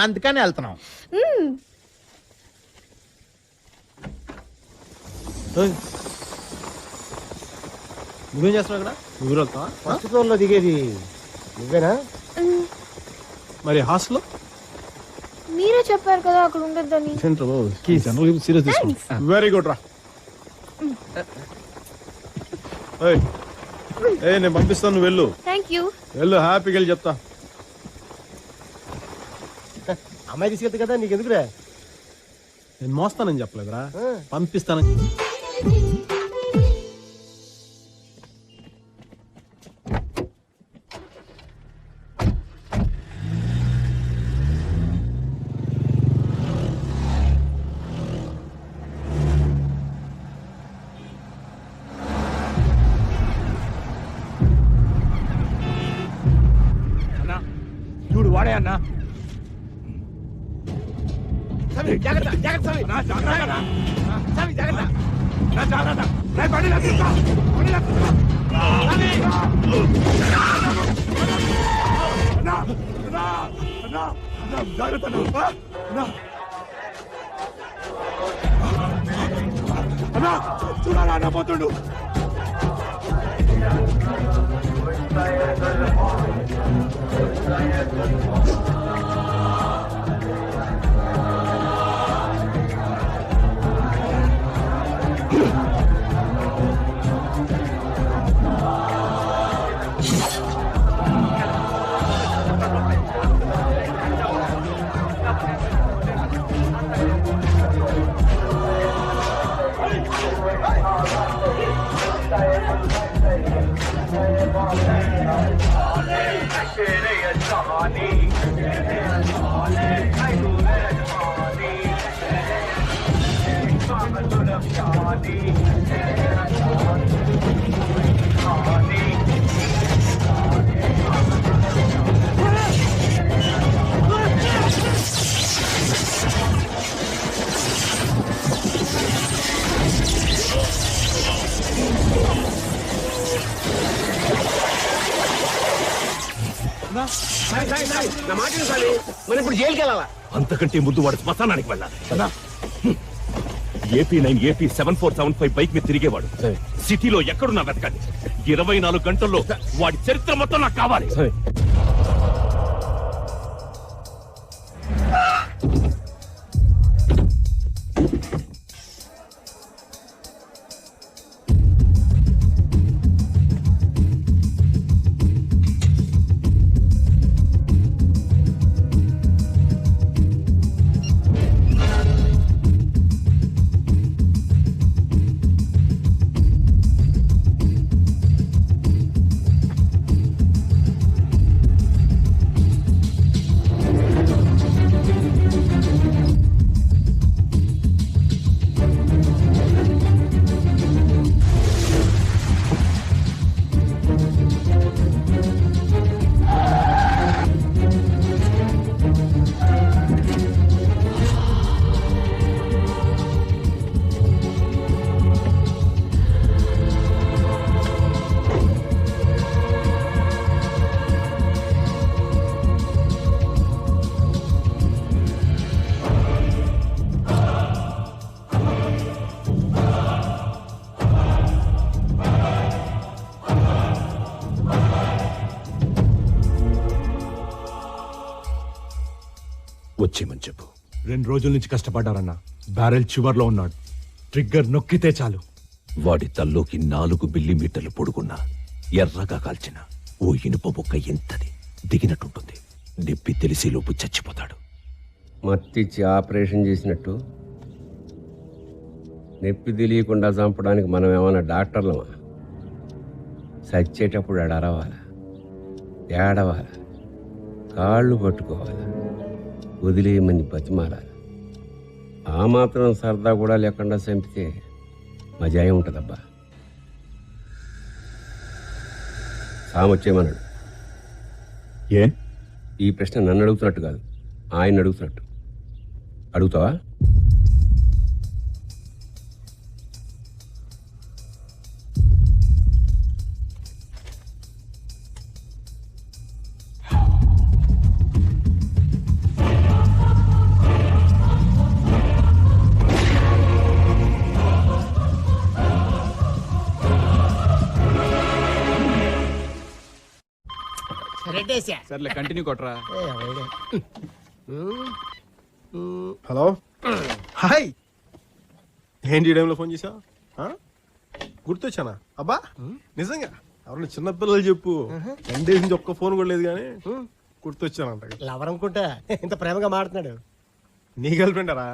అందుకని వెళ్తున్నాం. నువ్వేం చేస్తున్నావు ఇక్కడ? నువ్వు వెళ్తావా? ఫస్ట్ ఫ్లోర్ లో దిగేది నువ్వేనా? మరి హాస్టల్లో మీరే చెప్పారు కదా అక్కడ ఉండొద్దని. సీరియస్ తీసుకో. వెరీ గుడ్ రా. నేను పంపిస్తాను, నువ్వు వెళ్ళు. Thank you. వెళ్ళు, హ్యాపీగా వెళ్ళి చెప్తా. అమ్మాయి తీసుకెళ్తా కదా, నీకెందుకురా? నేను మోస్తానని చెప్పలేదురా, పంపిస్తానని. చూడు వాడే అన్నా. చూడాలన్నా పోతుండు. మరి ఇప్పుడు జైలుకి వెళ్ళాలా? అంతకంటే ముందు వాడు శ్మశానానికి వెళ్ళాలి. AP9 AP 7475 బైక్ మీద తిరిగేవాడు. సిటీలో ఎక్కడున్నా వెతకండి. 24 గంటల్లో వాడి చరిత్ర మొత్తం నాకు కావాలి. వచ్చేయమని చెప్పు. 2 రోజుల నుంచి కష్టపడ్డారన్నా. బ్యారెల్ చివర్లో ఉన్నాడు. ట్రిగ్గర్ నొక్కితే చాలు. వాడి తల్లోకి 4 మిల్లీమీటర్లు పొడుగున్న ఎర్రగా కాల్చిన ఓ ఇనుప బొక్క ఎంతది దిగినట్టుంటుంది. నొప్పి తెలిసేలోపు చచ్చిపోతాడు. మత్తిచ్చి ఆపరేషన్ చేసినట్టు నొప్పి తెలియకుండా చంపడానికి మనం ఏమన్నా డాక్టర్లమా? చచ్చేటప్పుడు అడరవాలా, ఏడవాలా, కాళ్ళు పట్టుకోవాలా, వదిలేయమని బతిమాలాలి. ఆ మాత్రం సరదా కూడా లేకుండా చంపితే మజాయే ఉంటుందబ్బా. సామొచ్చేమన్నాడు. ఏం? ఈ ప్రశ్న నన్ను అడుగుతున్నట్టు కాదు, ఆయన అడుగుతున్నట్టు. అడుగుతావా? కొట్టేశా. సర్లే కంటిన్యూ కొట్రా. హలో హాయ్ ఏంటి ఈ టైంలో ఫోన్ చేసావు? గుర్తొచ్చానా? అబ్బా నిజంగా ఎవరన్నా చిన్నపిల్లలు చెప్పు. 10 days నుంచి ఒక్క ఫోన్ కూడా లేదు కానీ గుర్తొచ్చానంట. లవర్ అనుకుంటా ఇంత ప్రేమగా మాడుతున్నాడు. నీ గర్ల్ ఫ్రెండరా?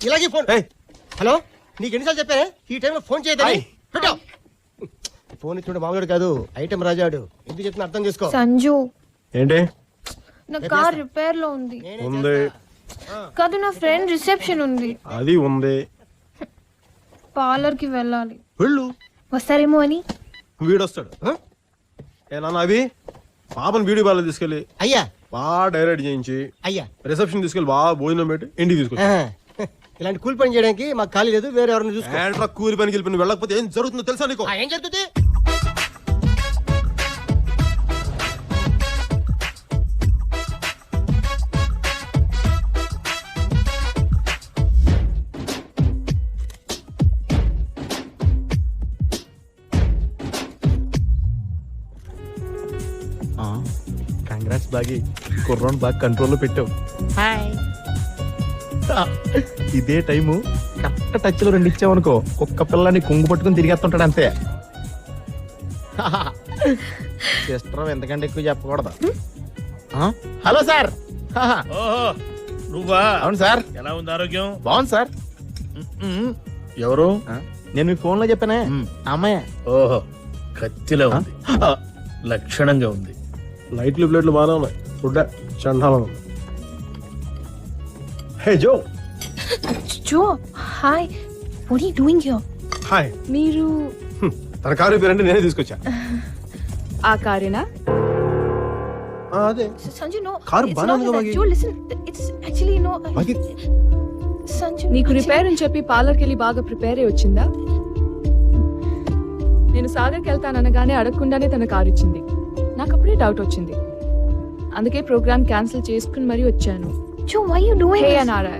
ఇలాగే ఫోన్. హలో, నీకు ఎన్నిసార్లు చెప్పానే ఈ టైంలో ఫోన్ చేయదని? ఫోన్ ఇచ్చిన మామూలు కాదు, ఐటమ్ రాజాడు. ఎందుకు చెప్తున్నా అర్థం చేసుకో. సంజు, ఏంటి? నా కార్ రిపేర్ లో ఉంది. ఉంది కాదు, నా ఫ్రెండ్ రిసెప్షన్ ఉంది. అది ఉంది. పార్లర్ కి వెళ్ళాలి. వెళ్ళు, వస్తారేమో అని. వీడొస్తాడు. ఏ నాన్న అవి పాపని బ్యూటీ పార్లర్ తీసుకెళ్ళి అయ్యా బాగా డైరెక్ట్ చేయించి అయ్యా రిసెప్షన్ తీసుకెళ్ళి బాగా భోజనం పెట్టి ఇంటికి తీసుకొచ్చి. ఇలాంటి కూలి పని చేయడానికి మాకు ఖాళీ లేదు, వేరే ఎవరిని చూసుకో. ఏంట్రా కూలి పనికి వెళ్ళి వెళ్ళకపోతే ఏం జరుగుతుందో తెలుసా నీకు? ఏం జరుగుతుంది? కంగ్రాట్స్ బాగి, కుర్రోన్ బాగా కంట్రోల్లో పెట్టావు. ఇదే టైము కరెక్ట్ టచ్ లో 2 ఇచ్చావనుకో, కుక్క పిల్లని కొంగు పట్టుకుని తిరిగేస్తుంటాడు అంతే. సిస్టర్ ఎంతకంటే ఎక్కువ చెప్పకూడదు. Hello sir. ఓహో నువ్వా? అవును సార్. ఎలా ఉంది ఆరోగ్యం? బాగుంది సార్. ఎవరు? నేను మీ ఫోన్ లో చెప్పానే, అమ్మాయి. ఓహో కత్తిలో ఉంది, లక్షణంగా ఉంది. లైట్లు ప్లేట్లు బాగానే ఉన్నాయి, ఫుడ్ చండాలం ఉంది. Hey Joe. Joe, hi. What are you doing here? Hi. మీరు తన కారు పేరంటే నేనే తీసుకొచ్చా. ఆ కారేనా? అదే సంజు, నో. కారు బాగానే ఉంది కదా. Joe, listen, it's actually no. Sanju, నీకు రిపేర్ అని చెప్పి పార్లర్కి వెళ్ళి బాగా ప్రిపేర్ అయి వచ్చిందా? నేను సాగర్కి వెళ్తాననగానే అడగకుండానే తన కారు ఇచ్చింది. నాకు అప్పుడే డౌట్ వచ్చింది, అందుకే ప్రోగ్రామ్ క్యాన్సిల్ చేసుకుని మరీ వచ్చాను. జో, why are you doing Hey this? Anara,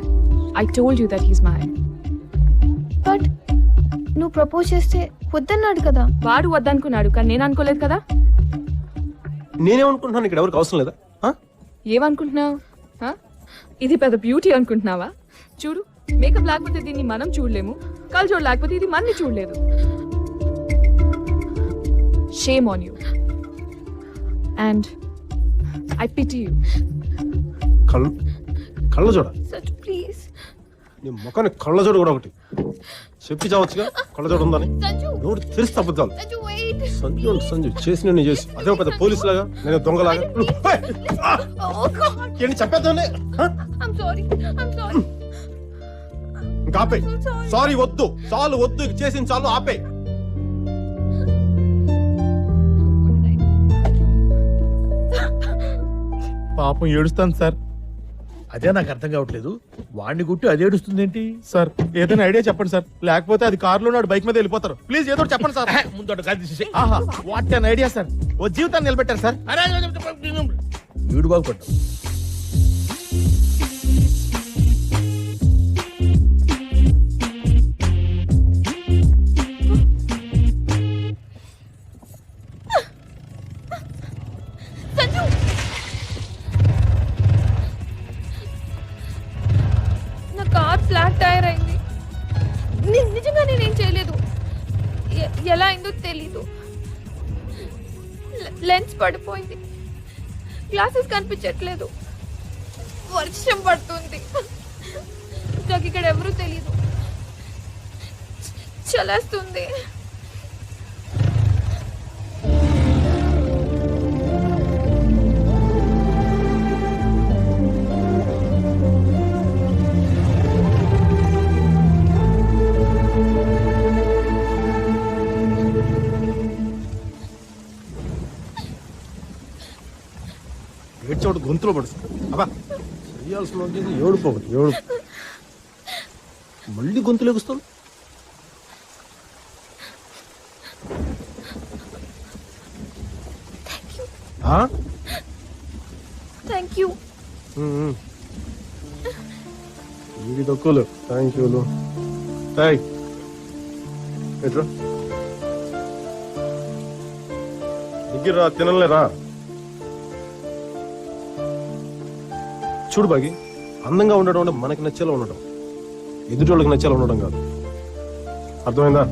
I told you that he's mine. But నువ్వు ప్రపోజ్ చేస్తే వద్దన్నాడు కదా. వాడు వద్దనుకున్నాడు, కానీ నేను అనుకోలేదు కదా. నేనేమనుకుంటున్నాను, ఇక్కడ ఎవరికి అవసరం లేదా? ఏమనుకుంటున్నావు? ఇది పెద్ద బ్యూటీ అనుకుంటున్నావా? చూడు, మేకప్ లేకపోతే దీన్ని మనం చూడలేము, కళ్ళజోడు లేకపోతే ఇది మనని చూడలేదు. Shame on you. And I pity you. కళ్ళ చూడ. సంజు, ప్లీజ్. నీ ముఖాన్ని కళ్ళ చూడ కూడా ఒకటి చెప్పి చావచ్చుగా, కళ్ళ చూడ ఉందని. సంజు, నోటి తెరిస్తే అబద్ధాలు. సంజు, wait. సంజు సంజు చేసి నేను చేసి అదే పెద్ద పోలీస్ లాగా, నేను దొంగలాగా. Oh God. ఏంటి చెప్పేద్దానే? I'm sorry. I'm sorry. ఇంకా ఆపే. సారీ వద్దు, చాలు వద్దు, చేసింది చాలు, ఆపే. పాపం ఏడుస్తాను సార్. అదే నాకు అర్థం కావట్లేదు, వాడిని గుట్టి అది ఏడుస్తుందేంటి? సార్ ఏదైనా ఐడియా చెప్పండి సార్, లేకపోతే అది కారులో నాడు బైక్ మీద వెళ్ళిపోతారు. ప్లీజ్ ఏదో చెప్పండి సార్. ముందు అటు కాదు తీసేసేయ్. ఆహా, వాట్ అన్ ఐడియా సార్. ఓ జీవితాన్ని నిలబెట్టారు సార్. వీడు బాగుపడ్డావు. నా కార్ ఫ్లాట్ టైర్ అయింది. నిజంగా నేనేం చేయలేదు. ఎలా అయిందో తెలీదు. లెన్స్ పడిపోయింది, గ్లాసెస్ కనిపించట్లేదు, వర్షం పడుతుంది, నాకు ఇక్కడ ఎవరూ తెలీదు, చలేస్తుంది. ఏడ్చోడు గొంతులో పడుతుంది. అబ్బా చేయాల్సిన ఏడుపు ఒకటి, ఏడుపు. మళ్ళీ గొంతులు ఎగుస్తాను. Thank you. ఇది తక్కువలు థ్యాంక్ యూలు. ఎట్రా దగ్గర తినలేరా? చూడు బాగి, అందంగా ఉండడం అంటే మనకి నచ్చేలా ఉండడం, ఎదుటోళ్ళకి నచ్చేలా ఉండడం కాదు. అర్థమైందా?